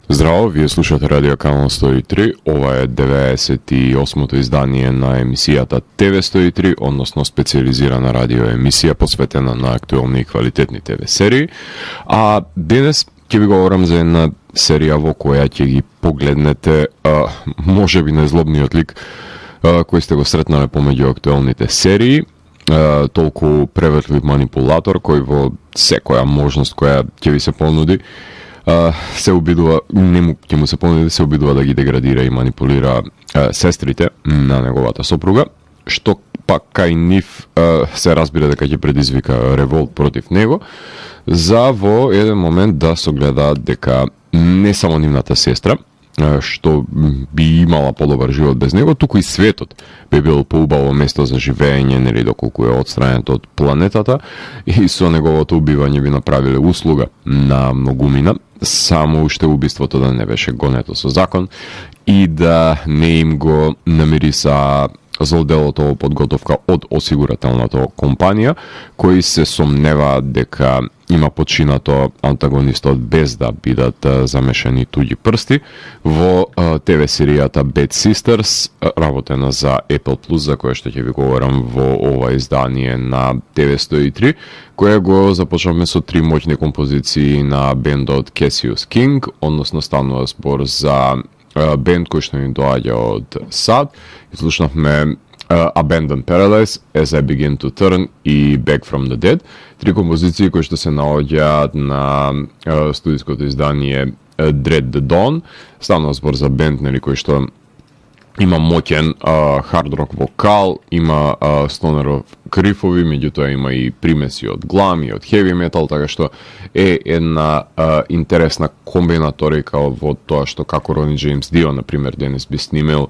Здраво, вие слушате Радио Канал 103, ова е 98-то издание на емисијата ТВ 103, односно специализирана радио емисија посветена на актуелни и квалитетни ТВ серии. А денес ќе ви говорам за една серија во која ќе ги погледнете можеби најзлобниот лик кој сте го сретнале помеѓу актуелните серии, толку превертлив манипулатор кој во секоја можност која ќе ви се понуди се обидува, ќе му се понуди, се обидува да ги деградира и манипулира сестрите на неговата сопруга, што пак кај нив се разбира дека ќе предизвика револт против него, за во еден момент да согледаат дека не само нивната сестра, што би имала подобар живот без него, туку и светот би бил поубаво место за живење, нели, доколку е отстранет од планетата, и со неговото убивање би направиле услуга на многумина, само уште убиството да не беше гонето со закон и да не им го намириса злоделото во подготовка од осигурателната компанија, кои се сомневаат дека има починато антагонистот без да бидат замешани туѓи прсти во ТВ серијата Bad Sisters, работена за Apple Plus, за која што ќе ви говорам во ова издание на ТВ 103, која го започнавме со три моќни композиции на бендот Cassius King, односно станува збор за бенд кој што ни доаѓа од САД. Слушнавме Abandoned Paradise, As I Begin to Turn и Back from the Dead, три композиции кои што се наоѓаат на студиското издание Dread the Dawn. Станува збор за бенд, нели, кој што има моќен хард рок вокал, има стонеров крифови, меѓутоа има и примеси од глам и од хеви метал, така што е една интересна комбинаторика во тоа што како Рони Джеймс Дио, например, денес би снимел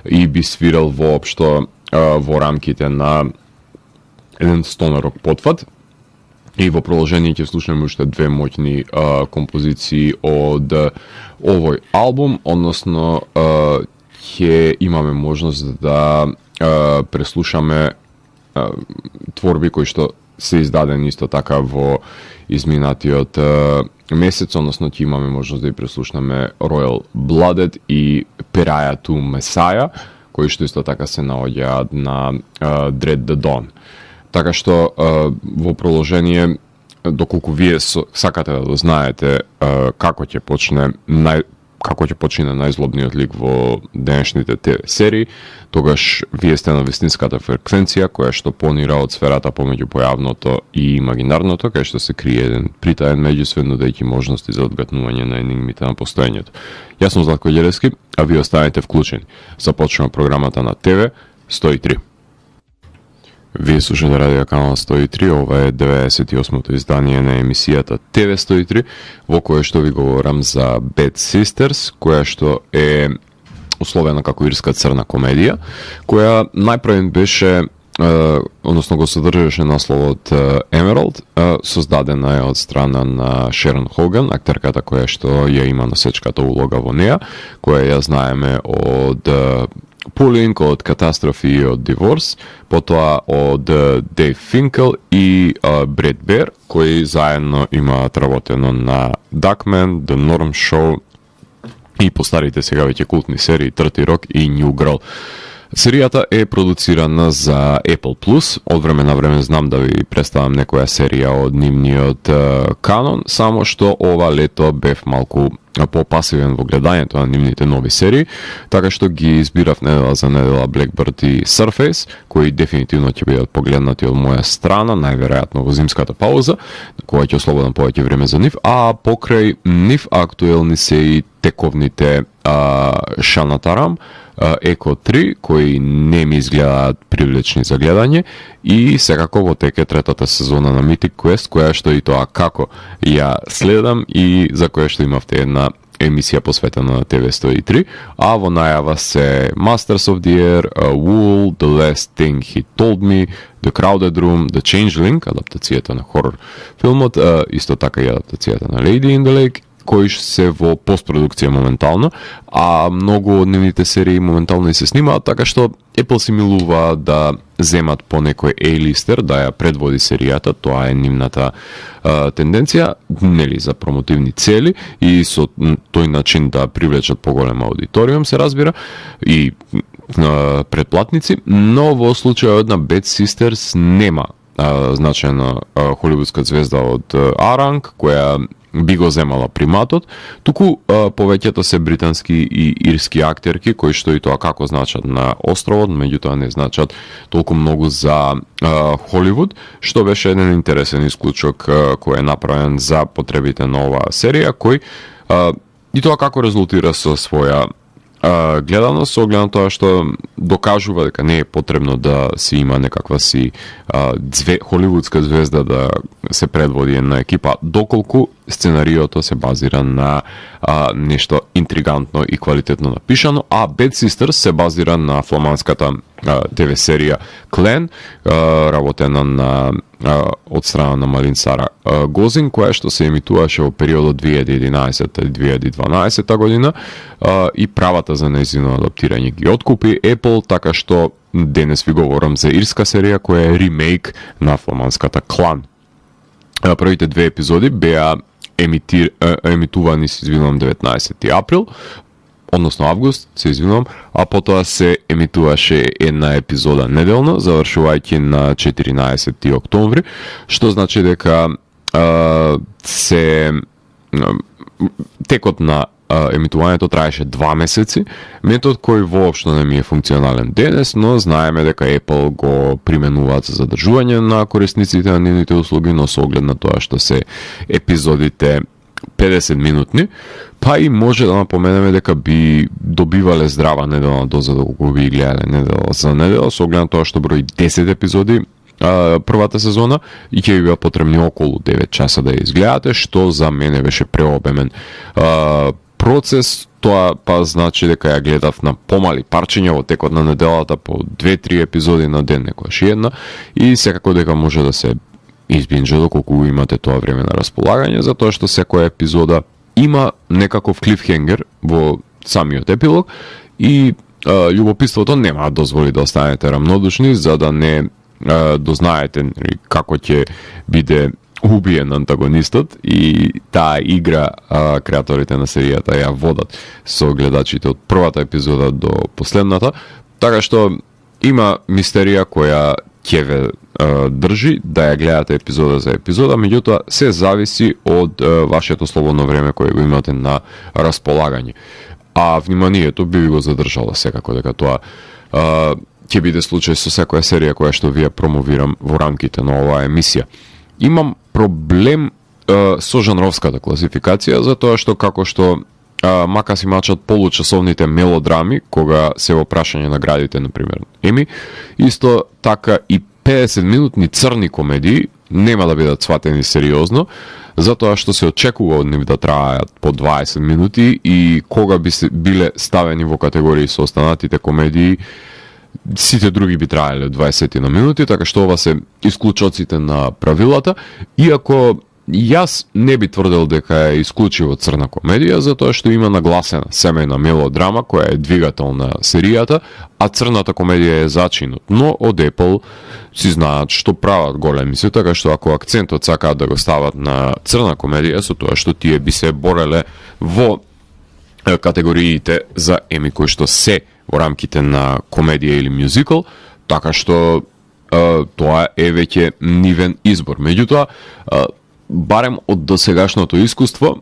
и би свирал воопшто во рамките на еден стонерок потфат. И во продолжение ќе слушаме уште две моќни композиции од овој албум, односно ќе имаме можност да преслушаме творби кои што се издадени исто така во изминатиот месец, односно ќе имаме можност да ја преслушаме Royal Blooded и Pariah to Messiah, кои што исто така се наоѓаат на Dread the Dawn. Така што во продолжение, доколку вие сакате да знаете како ќе почне најзлобниот лик во денешните ТВ серии, тогаш вие сте на вистинската фреквенција која што понира од сферата помеѓу појавното и имагинарното, кај што се крие еден притаен меѓусвет, нудејќи можности за одгатнување на енигмите на постоењето. Јас сум Златко Ѓелевски, а вие останете вклучени. Започнува програмата на ТВ 103. Вие слушате Радио Канал 103, ова е 98-то издание на емисијата ТВ 103, во која што ви говорам за Bad Sisters, која што е условена како ирска црна комедија, која најпрвен беше, односно го содржаше насловот Emerald, создадена е од страна на Шерон Хоган, актерката која што ја има носечката улога во неа, која ја знаеме од Pulling, од Катастрофи и од Divorce, потоа од Дейв Финкел и Бред Бер, кои заедно имаат работено на Duckman, The Norm Show и по старите сега веќе култни серии 30 Rock и New Girl. Серијата е продуцирана за Apple Plus. Од време на време знам да ви представам некоја серија од нивниот канон, само што ова лето бев малку попасивен во гледањето на нивните нови серии, така што ги избирав недела за недела Blackbird и Surface, кои дефинитивно ќе бидат погледнати од моја страна, најверојатно во зимската пауза, која ќе ослободам повеќе време за нив, а покрај нив актуелни се и тековните Шанатарам, Еко 3, кои не ми изгледаат привлечни за гледање, и секако во теке третата сезона на Mythic Quest, која што и тоа како ја следам и за која што имавте една емисија посветена на ТВ 103, а во најава се Masters of the Air, Wool, The Last Thing He Told Me, The Crowded Room, The Changeling, адаптацијата на хорор филмот, исто така и адаптацијата на Lady in the Lake, кои се во постпродукција моментално, а многу од нивните серии моментално и се снимаат, така што Apple си милува да земат по некој A-листер да ја предводи серијата, тоа е нивната тенденција, нели, за промотивни цели и со тој начин да привлечат поголем аудиториум, се разбира, и предплатници, но во случајот на Bad Sisters нема значајна холивудска звезда од А-ранг, која би го земала приматот, туку повеќето се британски и ирски актерки, кои што и тоа како значат на островот, меѓутоа не значат толку многу за Холивуд, што беше еден интересен исклучок кој е направен за потребите на оваа серија, кој и тоа како резултира со своја гледаност, со оглед на тоа што докажува дека не е потребно да си има некаква си холивудска звезда да се предводи на екипа, доколку сценариото се базира на нешто интригантно и квалитетно напишано, а Bad Sisters се базира на фламандската ТВ серија Клен, работена на од страна на Малин Сара Гозин, која што се емитуваше во периодот 2011-2012 година, и правата за нејзино адаптирање ги откупи Apple, така што денес ви говорам за ирска серија која е ремейк на фламандската Клан. Првите две епизоди беа емитувани, се извинувам, 19 април, односно август, се извинувам, а потоа се емитуваше една епизода неделно, завршувајќи на 14 октомври, што значи дека текот на емитувањето траеше 2 месеци, метод кој воопшто не ми е функционален денес, но знаеме дека Apple го применуваат за задржување на корисниците на нивните услуги, но со оглед на тоа што се епизодите 50 минутни, па и може да напоменеме дека би добивале здрава неделна доза доколку би гледале недела за недела, со оглед на тоа што брои 10 епизоди првата сезона и ќе ви беа потребни околу 9 часа да ја изгледате, што за мене беше преобемен процес. Тоа па значи дека ја гледав на помали парчиња во текот на неделата, по 2-3 епизоди на ден, некојаш една, и секако дека може да се избинџа доколку имате тоа време на располагање, затоа што секоја епизода има некаков клифхенгер во самиот епилог и љубопитството нема да дозволи да останете рамнодушни, за да не дознаете како ќе биде убиен антагонистот, и таа игра креаторите на серијата ја водат со гледачите од првата епизода до последната, така што има мистерија која ќе ве држи да ја гледате епизода за епизода, меѓутоа се зависи од вашето слободно време кое го имате на располагање. А вниманието би го задржало секако дека тоа ќе биде случај со секоја серија која што вие промовирам во рамките на оваа емисија. Имам проблем со жанровската класификација, затоа што како што мака си мачат получасовните мелодрами, кога се во прашање наградите, например, Еми, исто така и 50-минутни црни комедии нема да бидат сватени сериозно, затоа што се очекува од нив да трајат по 20 минути и кога би се биле ставени во категории со останатите комедии, сите други би траеле 20 на минути, така што ова се исклучоците на правилата, иако јас не би тврдел дека е исклучиво црна комедија, затоа што има нагласена семејна мелодрама која е двигател на серијата, а црната комедија е зачинот. Но од Apple си знаат што прават големи се, така што ако акцентот сакаат да го стават на црна комедија, со тоа што тие би се бореле во категориите за Еми кои што се во рамките на комедија или мюзикл, така што тоа е веќе нивен избор. Меѓутоа, барем од досегашното искуство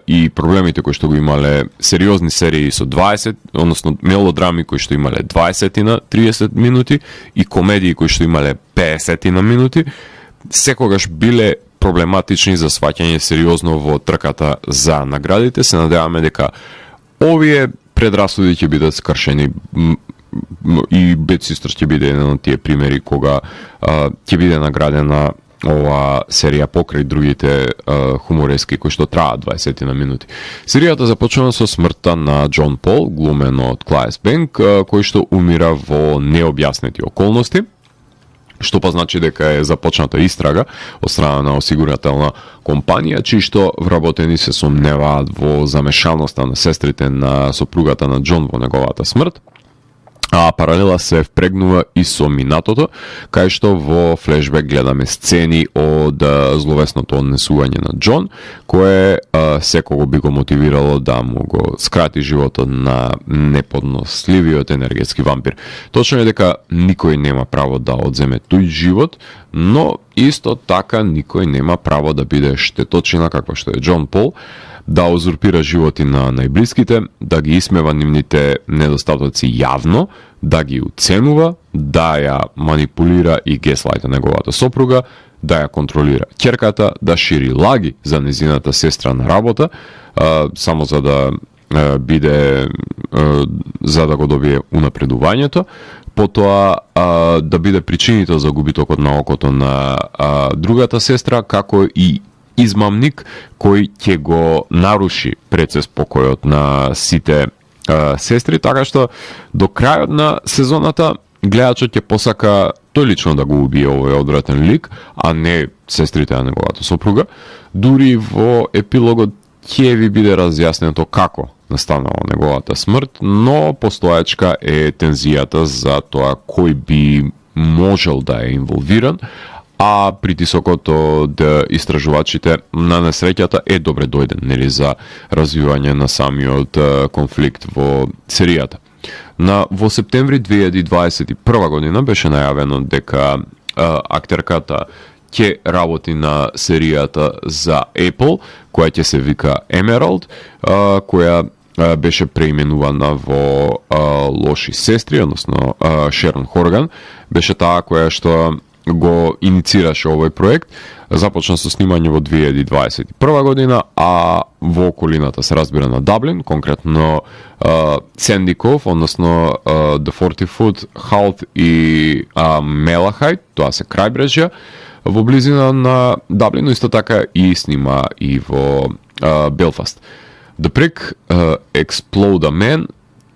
и проблемите кои што го имале сериозни серии со 20, односно мелодрами кои што имале 20 на 30 минути и комедии кои што имале 50 на минути, секогаш биле проблематични за сваќање сериозно во трката за наградите. Се надеваме дека овие предрасуди ќе бидат скршени и Bad Sisters ќе биде еден од тие примери кога ќе биде наградена ова серија покрај другите хуморески кои што траат 20 на минути. Серијата започнува со смртта на Џон Пол, глумен од Клаес Бенк, кој што умира во необјаснети околности. што па значи дека е започната истрага од страна на осигурателна компанија, чии што вработени се сомневаат во замешаноста на сестрите на сопругата на Џон во неговата смрт. А паралела се впрегнува и со минатото, кај што во флешбек гледаме сцени од зловесното однесување на Џон, кое секого би го мотивирало да му го скрати животот на неподносливиот енергетски вампир. Точно е дека никој нема право да одземе тој живот, но исто така никој нема право да биде штеточина каква што е Џон Пол, да узурпира животи на најблиските, да ги исмева нивните недостатоци јавно, да ги уценува, да ја манипулира и геслайта неговата сопруга, да ја контролира ќерката, да шири лаги за незината сестра на работа, само за да биде, за да го добие унапредувањето, потоа да биде причинител за губитокот на окото на другата сестра, како и измамник кој ќе го наруши прецес покојот на сите сестри, така што до крајот на сезоната гледачот ќе посака тој лично да го убие овој одвратен лик, а не сестрите на неговата сопруга. Дури во епилогот ќе ви биде разјаснето како настанала неговата смрт, но постоечка е тензијата за тоа кој би можел да е инволвиран, а притисокот од истражувачите на несреќата е добре дојден, нели, за развивање на самиот конфликт во серијата. Во септември 2021 година беше најавено дека актерката ќе работи на серијата за Apple, која ќе се вика Emerald, која беше преименувана во Лоши сестри, односно Шерон Хорган, беше таа која што го иницираше овој проект. Започна со снимање во 2021 година, а во околината се разбира на Даблин, конкретно Санди Ков, односно The 40 Foot, Халт и Мелахайт, тоа се крајбрежја во близина на Даблин, но исто така и снима и во Белфаст. The Prick, Explode a Man,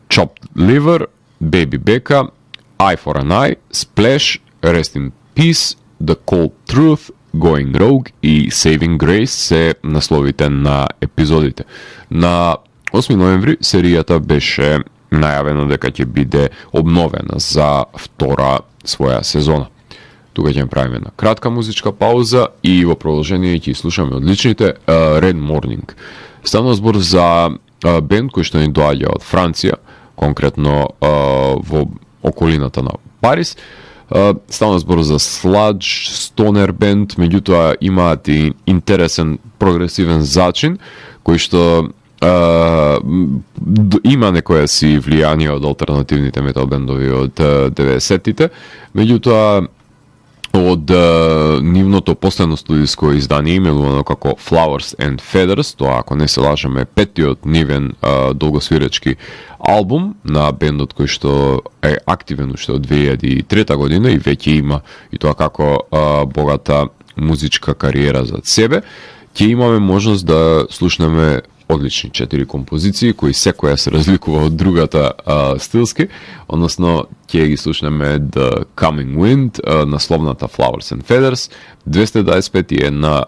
Chopped Liver, Baby Becca, Eye for an Eye, Splash, Rest in Peace, The Cold Truth, Going Rogue и Saving Grace се насловите на епизодите. На 8 ноември серијата беше најавено дека ќе биде обновена за втора своја сезона. Тука ќе правиме една кратка музичка пауза и во продолжение ќе слушаме одличните Red Morning. Станува збор за бенд кој што ни доаѓа од Франција, конкретно во околината на Париз. Станува збор за сладж, стонер бенд, меѓутоа имаат и интересен прогресивен зачин, кој што има некоја си влијание од алтернативните метал бендови од 90-тите, меѓутоа од нивното последно студиско издание именувано како Flowers and Feathers, тоа ако не се лажеме петтиот нивен долгосвиречки албум на бендот кој што е активен уште од 2003 година и веќе има и тоа како богата музичка кариера зад себе, ќе имаме можност да слушнеме одлични 4 композиции кои секоја се разликува од другата стилски, односно ќе ги слушнеме The Coming Wind, насловната Flowers and Feathers, 225 и една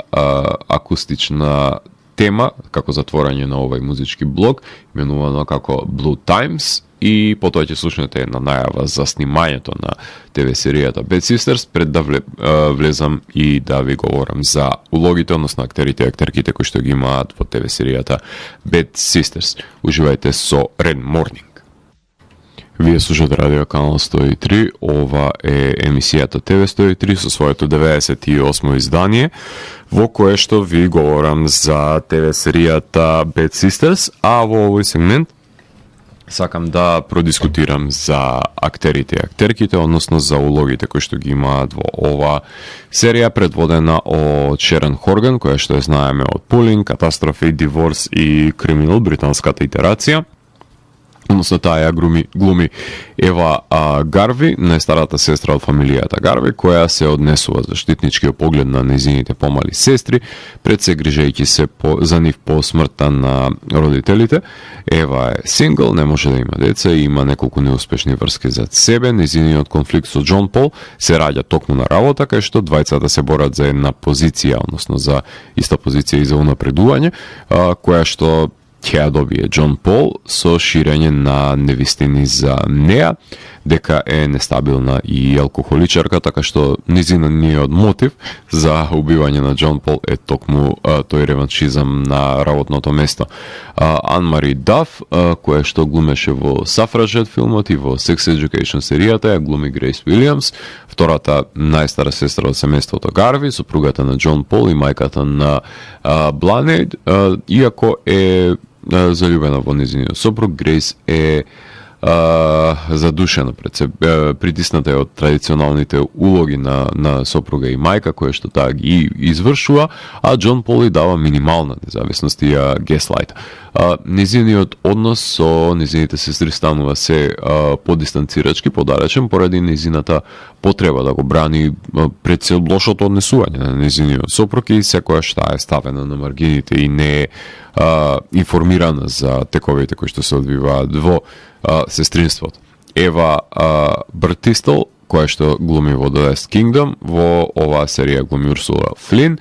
акустична тема како затворање на овој музички блок, именувано како Blue Times, и потоа ќе слушнете една најава за снимањето на ТВ серијата Bad Sisters, пред да влезам и да ви говорам за улогите, односно актерите и актерките кои што ги имаат во ТВ серијата Bad Sisters. Уживајте со Red Morning. Вие слушате радио канал 103, ова е емисијата ТВ 103 со своето 98 издание, во кое што ви говорам за ТВ серијата Bad Sisters, а во овој сегмент сакам да продискутирам за актерите и актерките, односно за улогите кои што ги имаат во ова серија предводена од Шерон Хорган, која што ја знаеме од Pulling, Catastrophe, Divorce и Criminal, британската итерација, односно таа ја глуми Ева Гарви, најстарата сестра од фамилијата Гарви, која се однесува заштитничкиот поглед на незините помали сестри, пред се грижејќи се за нив по смртта на родителите. Ева е сингл, не може да има деца и има неколку неуспешни врски зад себе. Незиниот конфликт со Џон Пол се раѓа токму на работа, кај што двајцата се борат за една позиција, односно за иста позиција и за унапредување, која што ќе ја добие Џон Пол со ширење на невистини за неа, дека е нестабилна и алкохоличарка, така што низиниот мотив за убивање на Џон Пол е токму тој реваншизам на работното место. Ан-Мари Даф, која што глумеше во Сафражет филмот и во Sex Education серијата, ја глуми Грейс Уилиамс, втората најстара сестра од семејството Гарви, сопругата на Џон Пол и мајката на Бланейд, иако е заљубена во низиниот сопруг. Грейс е задушена пред се, притисната е од традиционалните улоги на сопруга и мајка, која што таа ги извршува, а Џон Пол и дава минимална независност и ја геслайта. Низиниот однос со низините сестри станува се подистанцирачки, подалечен, поради низината потреба да го брани пред се лошото однесување на низиниот сопруг и секојаш таа е ставена на маргините и не е информирана за тековите кои што се одвиваат во сестринството. Ева Бартистел, која што глуми во The Last Kingdom, во оваа серија глуми Урсула Флин,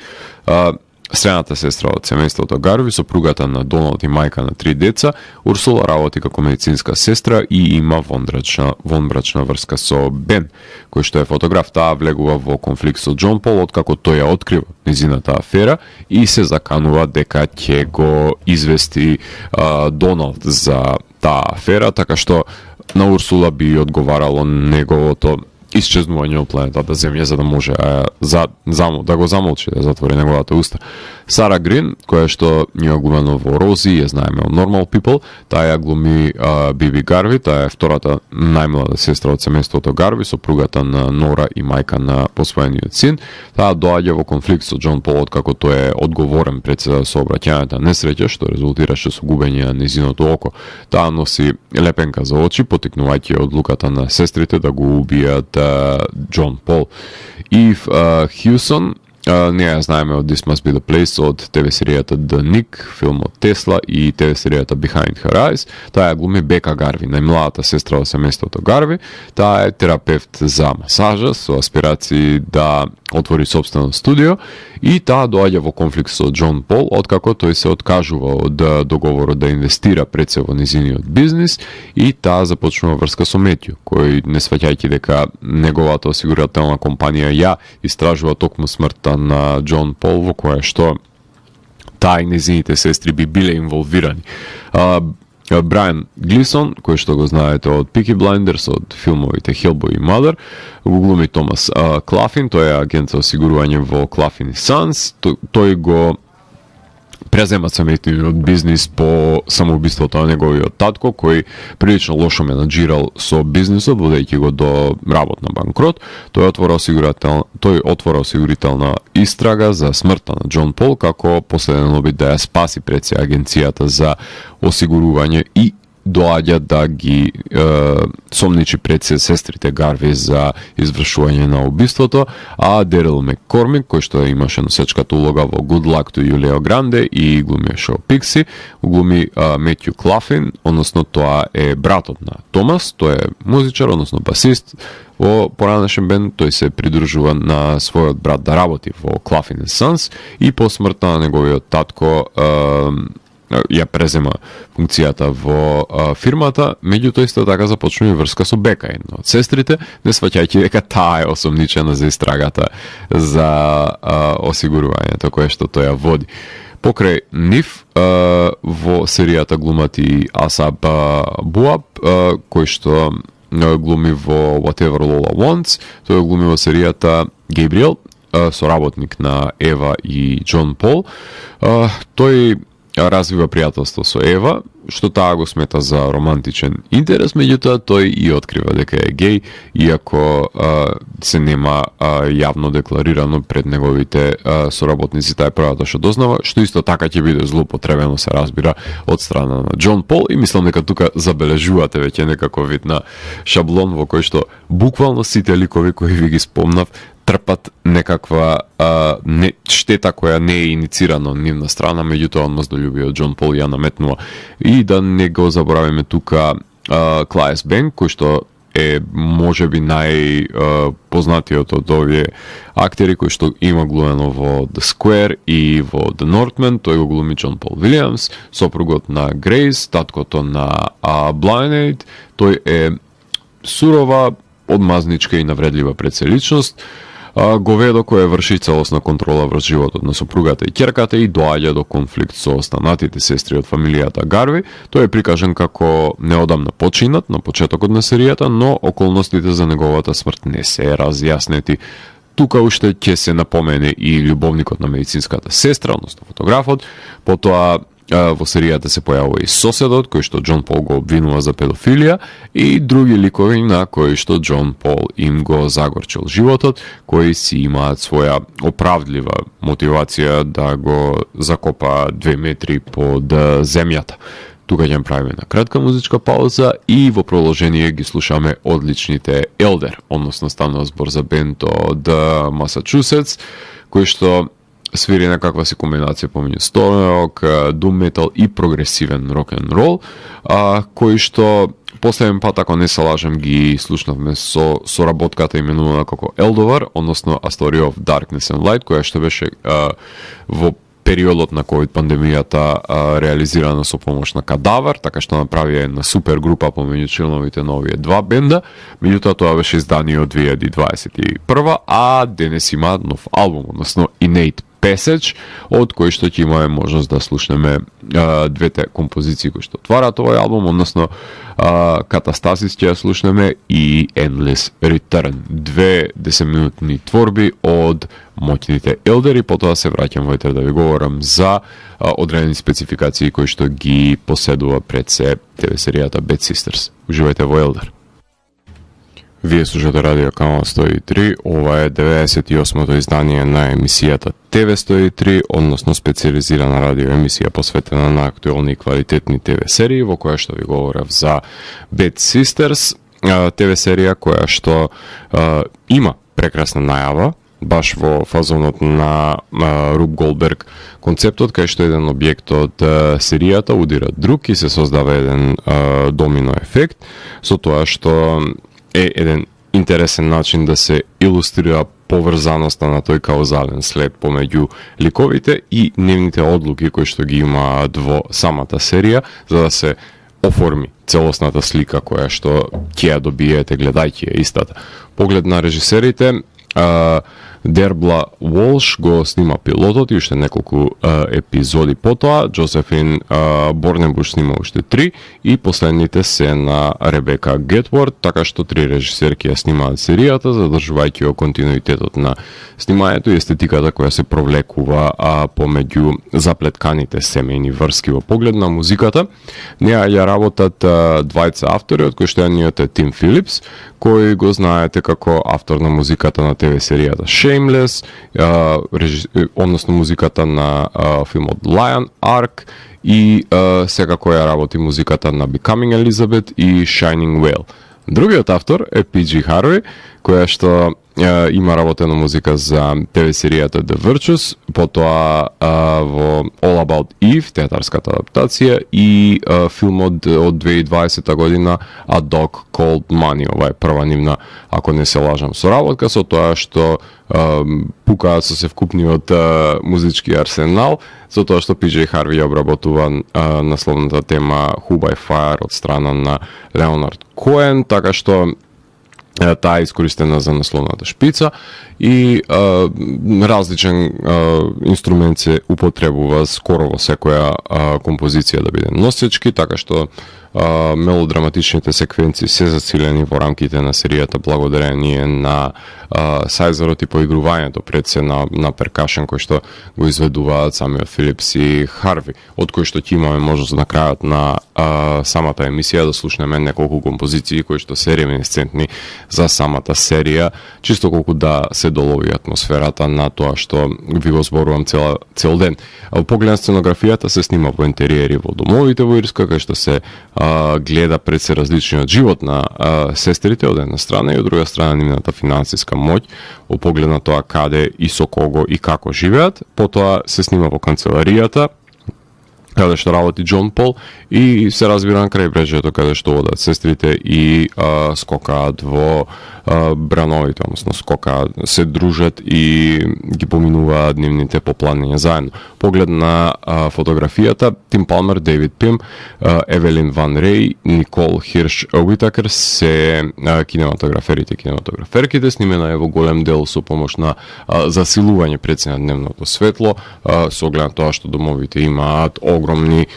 средната сестра од семејството Гарви, сопругата на Доналд и мајка на 3 деца. Урсула работи како медицинска сестра и има вонбрачна врска со Бен, кој што е фотограф. Таа влегува во конфликт со Џон Пол откако тој ја открива низината афера и се заканува дека ќе го извести Доналд за таа афера, така што на Урсула би одговарало неговото исчезнување од планетата Земја, за да може да го замолчи, да затвори неговата уста. Сара Грин, која што ја глумено во Рози, ја знаеме од Normal People, таа ја глуми Биби Гарви, таа е втората најмлада сестра од семејството Гарви, сопругата на Нора и мајка на посвоениот син. Таа доаѓа во конфликт со Џон Пол откако тој е одговорен пред сообраќајната несреќа, што резултираше со губење на низиното око. Таа носи лепенка за очи, потикнувајќи одлуката на сестрите да го убијат Џон Пол. Ив Хјусон, ние ја знаеме од This Must Be The Place, од ТВ серијата The Nick, филмот Тесла и ТВ серијата Behind Her Eyes. Таа ја глуми Бека Гарви, најмладата сестра од семејството Гарви. Таа е терапевт за масажа со аспирации да отвори собствено студио и таа доаѓа во конфликт со Џон Пол откако тој се откажува од договорот да инвестира пред се во низиниот бизнис и таа започнува врска со Метју, кој не сваќајќи дека неговата осигурателна компанија ја истражува токму смртта на Џон Пол, во која што таа и низините сестри би биле инволвирани. Брайан Глисон, кој што го знаете од Peaky Blinders, од филмовите Hellboy и Mother, го глуми Томас Клафин, тој е агент за осигурување во Клафин и Санс. Тој го презема семејниот бизнис по самоубиството на неговиот татко, кој прилично лошо менаџирал со бизнисот, водејќи го до работна банкрот. Тој отвора осигурителна истрага за смртта на Џон Пол како последен обид да ја спаси пред се агенцијата за осигурување и доаѓа да ги сомничи пред се сестрите Гарви за извршување на убиството, а Дерил Маккормик, кој што имаше носечката улога во Good Luck to Julio Grande и глумеше во Пикси, глуми Метју Клафин, односно тоа е братот на Томас, тој е музичар, односно басист во поранешен бенд. Тој се придружува на својот брат да работи во Клафин и Санс и по смртта на неговиот татко ја презема функцијата во фирмата, меѓутоа исто така започнува врска со Бека, една од сестрите, не сваќајќи дека таа е осомничена за истрагата за осигурувањето кое што тој ја води. Покрај нив во серијата глумат и Асап Буаб, кој што глуми во Whatever Lola Wants, тој глуми во серијата Гейбриел, соработник на Ева и Џон Пол. Тој развива пријателство со Ева, што таа го смета за романтичен интерес, меѓутоа тој и открива дека е геј, иако се нема јавно декларирано пред неговите соработници. Таа е првата што дознава, што исто така ќе биде злоупотребено, се разбира, од страна на Џон Пол, и мислам дека тука забележувате веќе некако вид на шаблон во кој што буквално сите ликови кои ви ги спомнав трпат некаква штета која не е иницирана од нивна страна, меѓутоа он мазолюбиот Џон Пол ја наметнува. И да не го заборавиме тука Клаес Бенк, кој што е можеби најпознатиот од овие актери кои што има глумено во The Square и во The Northman. Тој го глуми Џон Пол Вилијамс, сопругот на Грейс, таткото на Блайнейд. Тој е сурова, одмазничка и навредлива предселичност, говедо кое врши целосна контрола врз животот на сопругата и ќерката и доаѓа до конфликт со останатите сестри од фамилијата Гарви. Тој е прикажан како неодамна починат на почетокот на серијата, но околностите за неговата смрт не се разјаснети. Тука уште ќе се напомене и љубовникот на медицинската сестра, односно фотографот. Потоа во серијата се појавува и соседот, кој што Џон Пол го обвинува за педофилија, и други ликови на кои што Џон Пол им го загорчил животот, кои си имаат своја оправдлива мотивација да го закопа 2 метри под земјата. Тука ќе правиме на кратка музичка пауза и во продолжение ги слушаме одличните Елдер, односно станува збор за бенд од Масачусетс, кој што свири некаква си комбинација помеѓу стонерок, дум метал и прогресивен рок-н-рол, кој што последен пат, ако не се лажам, ги слушнавме со соработката именувана како Елдовар, односно A Story of Darkness and Light, која што беше во периодот на COVID пандемијата реализирана со помош на Кадавар, така што направи една супер група помеѓу членовите на овие два бенда. Меѓутоа тоа беше издание од 2021, а денес има нов албум, односно Innate Passage, од кој што ќе имаме можност да слушнеме двете композиции кои што отвараат овој албум, односно Катастасис ќе ја слушнеме и Endless Return, две 10-минутни творби од моќните Елдери. Потоа се враќам во етер да ви говорам за одредени спецификации кои што ги поседува пред се ТВ серијата Bad Sisters. Уживајте во Елдер. Вие слушате Радио Канал 103, ова е 98-то издание на емисијата ТВ 103, односно специализирана радио емисија посветена на актуелни и квалитетни ТВ серии, во која што ви говорев за Bad Sisters, ТВ серија која што има прекрасна најава, баш во фазонот на Руб Голдберг концептот, кај што еден објект од серијата удира друг и се создава еден домино ефект, со тоа што е еден интересен начин да се илустрира поврзаноста на тој каузален след помеѓу ликовите и нивните одлуки кои што ги имаат во самата серија, за да се оформи целосната слика која што ќе ја добиете гледајќи ја истата. Поглед на режисерите, Дербла Волш го снима пилотот и уште неколку епизоди потоа. Джозефин Борненбуш снима уште 3 и последните се на Ребека Гетворд, така што 3 режисерки ја снимаат серијата, задржувајќи го континуитетот на снимањето и естетиката која се провлекува помеѓу заплетканите семејни врски. Во поглед на музиката, неа ја работат двајца автори, од кои што едниот е Тим Филипс, кој го знаете како автор на музиката на ТВ серијата Shameless, односно музиката на филмот Lion Ark и секако ја работи музиката на Becoming Elizabeth и Shining Whale. Другиот автор е PG Harvey, која што има работена музика за ТВ серијата The Virtues, потоа во All About Eve, театарската адаптација, и филмот од 2020 година A Dog Called Money. Ова е прва нивна, ако не се лажам, соработка, со тоа што пукаат со се вкупниот музички арсенал, со тоа што PJ Harvey обработува насловната тема Who by Fire од страна на Леонард Коен, така што таа е искористена за насловната шпица и различен инструмент се употребува скоро во секоја композиција да биде носечки, така што мелодраматичните секвенции се зацилени во рамките на серијата благодарение на сајзерот и поигрувањето пред се на перкашен кој што го изведуваат самиот Филипс и Харви, од кој што ќе имаме можност на крајот на самата емисија да слушнеме неколку композиции кои што се реминесцентни за самата серија, чисто колку да се долови атмосферата на тоа што ви го зборувам цел ден. Поглед на сценографијата се снима во интериери во домовите во Ирска, кај што се гледа пред се различниот живот на сестрите од една страна и од друга страна нивната финансиска моќ во поглед на тоа каде и со кого и како живеат. Потоа се снима во канцеларијата каде што работи Џон Пол и се разбира на крајбрежјето каде што одат сестрите и скокаат во брановите, односно скокаат, се дружат и ги поминуваат нивните попланења заедно. Поглед на фотографијата, Тим Палмер, Дейвид Пим, Евелин Ван Рей, Никол Хирш Уитакер се кинематограферките, снимена е во голем дел со помош на засилување пред се на дневното светло, со оглед на тоа што домовите имаат огромни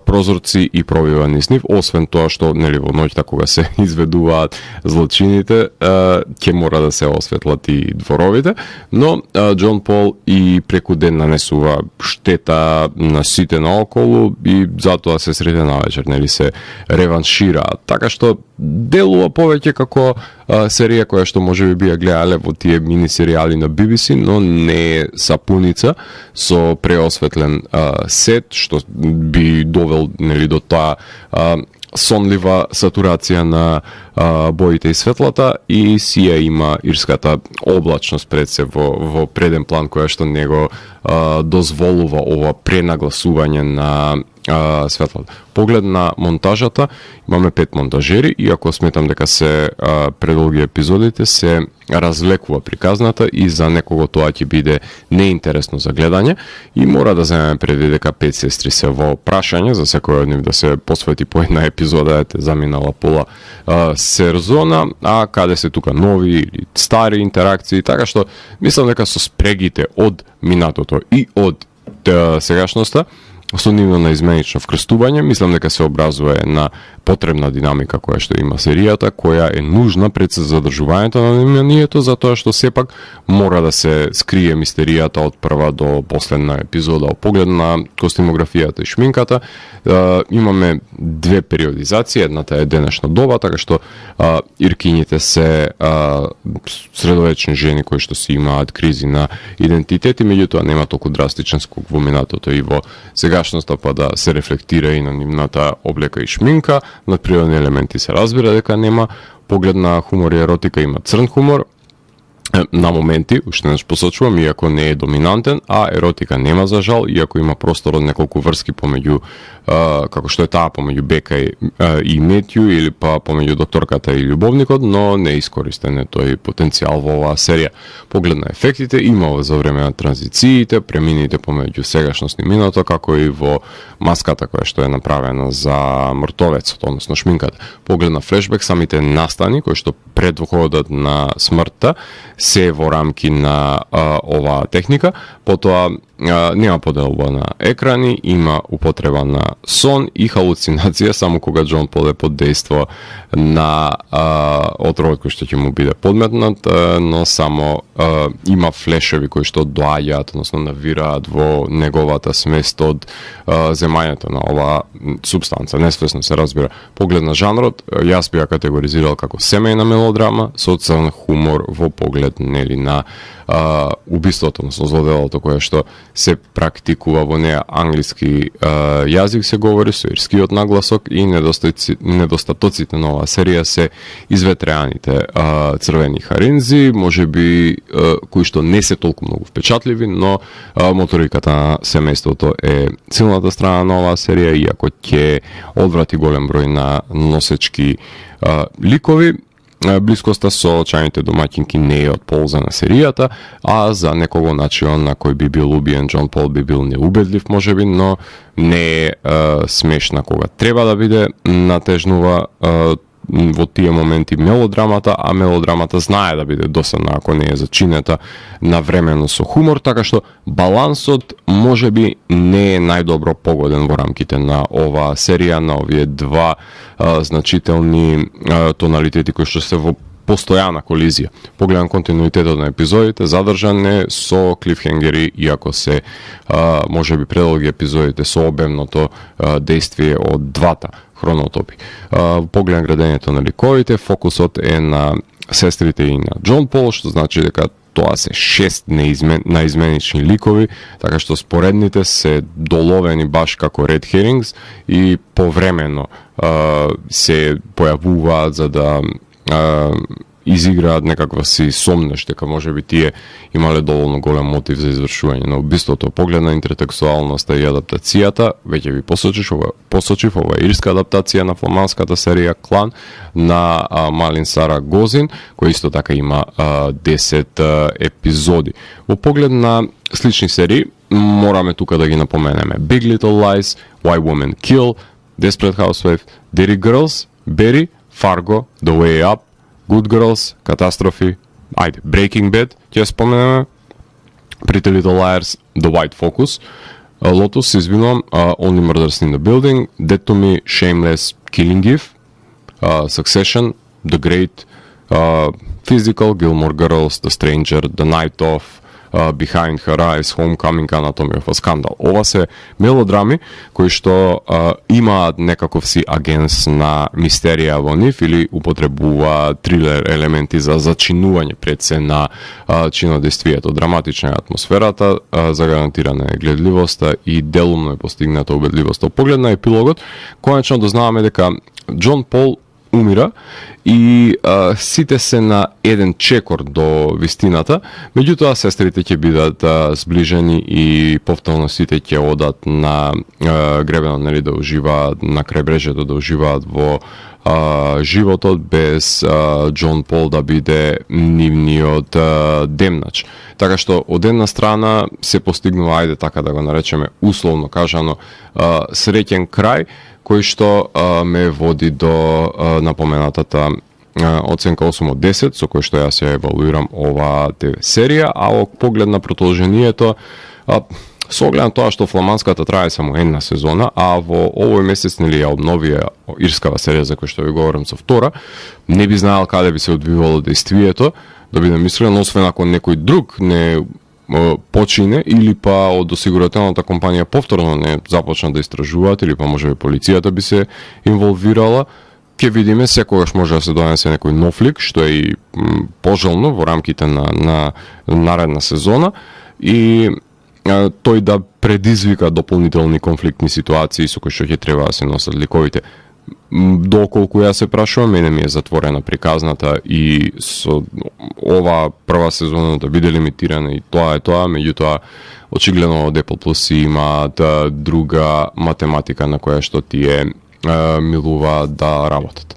прозорци и пробива низ нив, освен тоа што нели во ноќта кога се изведуваат злочините, ќе мора да се осветлат и дворовите, но Џон Пол и преку ден нанесува штета на сите наоколу и затоа се среде навечер, нели се реваншираат. Така што делува повеќе како серија која што може би ја гледале во тие мини серијали на BBC, но не е сапуница со преосветлен сет, што би довел нели до таа сонлива сатурација на боите и светлата и си ја има ирската облачност пред се во преден план која што него дозволува ова пренагласување на светлата. Поглед на монтажата, имаме 5 монтажери, иако сметам дека се предолги епизодите, се развлекува приказната и за некого тоа ќе биде неинтересно за гледање и мора да земеме преди дека 5 сестри се во прашање, за секој од нив да се посвети по една епизода, ете заминала пола сезона, а каде се тука нови или стари интеракции, така што мислам дека со спрегите од минатото и од сегашноста, со ниво на изменично вкрстување, мислам дека се образува една потребна динамика која што има серијата, која е нужна пред се задржувањето на вниманието, затоа што сепак мора да се скрие мистеријата од прва до последна епизода. Во поглед на костимографијата и шминката, имаме две периодизации, едната е денешно доба, така што иркињите се средовечни жени кои што си имаат кризи на идентитет и меѓутоа нема толку драстичен скок во минатото и во сегашноста, па да се рефлектира и на нивната облека и шминка. Надприродни елементи се разбира дека нема. Поглед на хумор и еротика има црн хумор, на моменти, уште не посочувам, иако не е доминантен, а еротика нема за жал, иако има простор од неколку врски помеѓу, како што е таа помеѓу Бека и Метју, или па помеѓу докторката и љубовникот, но не искористен е тој потенцијал во оваа серија. Поглед на ефектите, имало за време на транзициите, премините помеѓу сегашност и минато, како и во маската која што е направена за мртовецот, односно шминката. Поглед на флешбек, самите настани кои што предводат на смртта, се во рамки на оваа техника, потоа нема поделба на екрани, има употреба на сон и халуцинација само кога Џон Пол е под дејство на отровот кој што ќе му биде подметнат, но само има флешеви кои што доаѓаат, односно навираат во неговата смест од земањето на оваа субстанца. Несвесно се разбира. Поглед на жанрот, јас би ја категоризирал како семејна мелодрама со црн хумор во поглед нели на убиството, односно злоделото кое што се практикува во неа. Англиски јазик се говори со ирскиот нагласок и недостатоците на оваа серија се изветреаните црвени харинзи, можеби кои што не се толку многу впечатливи, но моториката на семејството е силната страна на оваа серија, иако ќе одврати голем број на носечки ликови. Блискоста со очајните домаќинки не е од полза на серијата, а за некого начинот на кој би бил убиен Џон Пол би бил неубедлив можеби, но не е смешна кога треба да биде натежнува во тие моменти мелодрамата, а мелодрамата знае да биде досадна ако не е зачинета навремено со хумор, така што балансот можеби не е најдобро погоден во рамките на оваа серија, на овие два значителни тоналитети кои што се во постојана колизија. Погледам континуитетот на епизодите, задржан е со клифхенгери, иако се можеби предолги епизодите со обемното действие од двата хронотопи. Погледам градењето на ликовите, фокусот е на сестрите и на Џон Пол, што значи дека тоа се 6 наизменични ликови, така што споредните се доловени баш како Red Herrings и повремено се појавуваат за да изиграат некаква си сомнеш дека можеби тие имале доволно голем мотив за извршување на убиството. Поглед на интертекстуалноста и адаптацијата, веќе ви посочив, ова е ирска адаптација на фламандската серија Клан на Малин Сара Гозин, која исто така има 10 епизоди. Во поглед на слични серии, мораме тука да ги напоменеме Big Little Lies, Why Women Kill, Desperate Housewives, Derry Girls, Barry, Fargo, The Way Up, Good Girls, Catastrophe, Breaking Bad, ќе споменеме, Pretty Little Liars, The White Focus, Lotus, извинувам, Only Murders in the Building, Dead to Me, Shameless, Killing Eve, Succession, The Great, Physical, Gilmore Girls, The Stranger, The Night Of, Behind Her Eyes, Homecoming, Anatomy of a Scandal. Ова се мелодрами кои што имаат некаков си агенс на мистерија во нив или употребува трилер елементи за зачинување пред се на чинодействието. Драматична е атмосферата, загарантирана е гледливоста и делумно е постигната убедливост. Поглед на епилогот, конечно дознаваме дека Џон Пол умира и сите се на еден чекор до вистината, меѓутоа сестрите ќе бидат сближени и повторно сите ќе одат на гребенот, нели, да уживаат на крајбрежјето, да уживаат во животот без Џон Пол да биде нивниот демнач. Така што од една страна се постигнува, ајде така да го наречеме условно кажано, среќен крај, кој што ме води до напоменатата оценка 8 од 10, со кој што јас ја евалуирам оваа ТВ серија, а во поглед на продолжението, со оглед на тоа што фламандската трае само една сезона, а во овој месец нели ја обновија ирскава серија за која што ви говорам со втора, не би знаел каде би се одвивало действието, да бидам искрен, освен ако некој друг не почине или па од осигурателната компанија повторно не започна да истражуваат или па можеби полицијата би се инволвирала, ќе видиме, секогаш може да се донесе некој нов лик, што е и пожелно во рамките на наредна сезона и тој да предизвика дополнителни конфликтни ситуации со кои што ќе треба да се носат ликовите. Доколку ја се прашувам, мене ми е затворена приказната и со ова прва сезона да биде лимитирана и тоа е тоа, меѓутоа очигледно од Apple Plus имаат друга математика на која што тие милува да работат.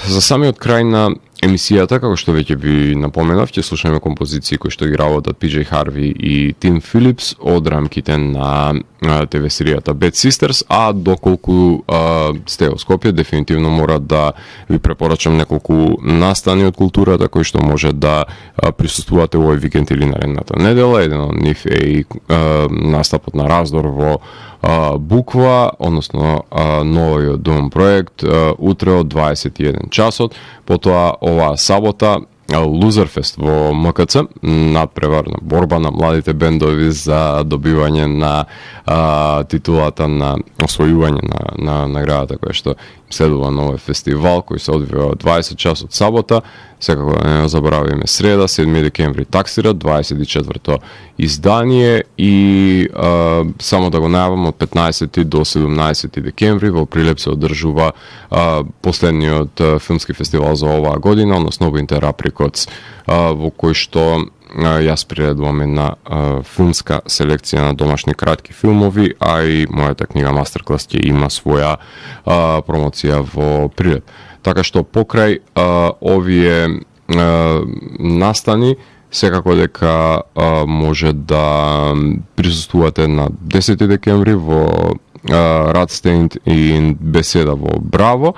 За самиот крај на емисијата, како што веќе ви напоменав, ќе слушаме композиции кои што ги работат PJ Harvey и Tim Phillips од рамките на ТВ серијата Bad Sisters, а доколку сте во Скопје, дефинитивно мора да ви препорачам неколку настани од културата кои што може да присуствувате овој викенд или наредната недела. Еден од нив е и настапот на Раздор во Буква, односно новиот дом проект, утре од 21 часот, потоа оваа сабота Лузерфест во МКЦ, надпреварна борба на младите бендови за добивање на титулата на освојување на наградата која што следува на овој фестивал кој се одвива 20 часот сабота. Секако да не заборавиме среда, 7 декември таксира, 24-то издание и само да го најавам, од 15 до 17 декември во Прилеп се одржува последниот филмски фестивал за оваа година, односно Winter Apricots, во кој што јас приредувам една филмска селекција на домашни кратки филмови, а и мојата книга Мастерклас ќе има своја промоција во Прилеп. Така што покрај овие настани, секако дека може да присуствувате на 10 декември во Радстейн и беседа во Браво.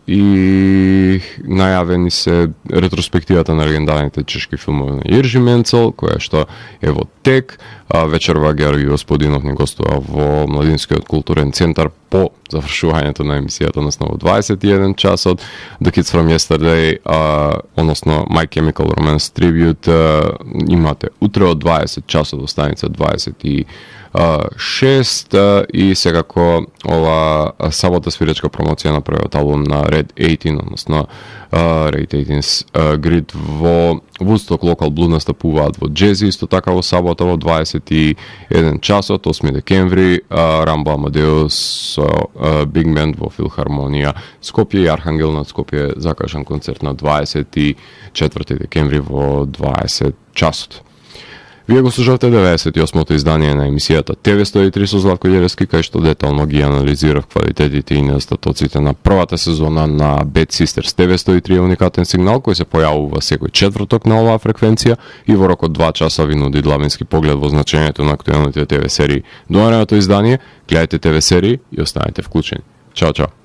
и најавени се ретроспективата на легендарните чешки филмови на Иржи Менцел, која што е во тек. Вечерва Георги Господинов ни гостува во Младинскиот културен центар по завршувањето на емисијата, односно во 21 часот. The Kids from Yesterday, односно My Chemical Romance Tribute, имате утре од 20 часот во станица 26 и секако ова сабота свиречка промоција на првиот албум на Red 18, односно Red 18's Grid во Woodstock Local Blue настапуваат во Джези, исто така во сабота во 21 часот, 8 декември, Рамбо Амадеус со Big Band во Филхармонија Скопје и Архангел над Скопје закажан концерт на 24 декември во 20 часот. Вие го слушавте 98-то издание на емисијата ТВ103 со Златко Ѓелевски, кај што детално ги анализирав квалитетите и недостатоците на првата сезона на Bad Sisters. ТВ103 е уникатен сигнал кој се појавува секој четврток на оваа фреквенција и во рок од 2 часа ви нуди длабински поглед во значењето на актуелните ТВ серии. До наредното издание, гледајте ТВ серии и останете вклучени. Чао, чао!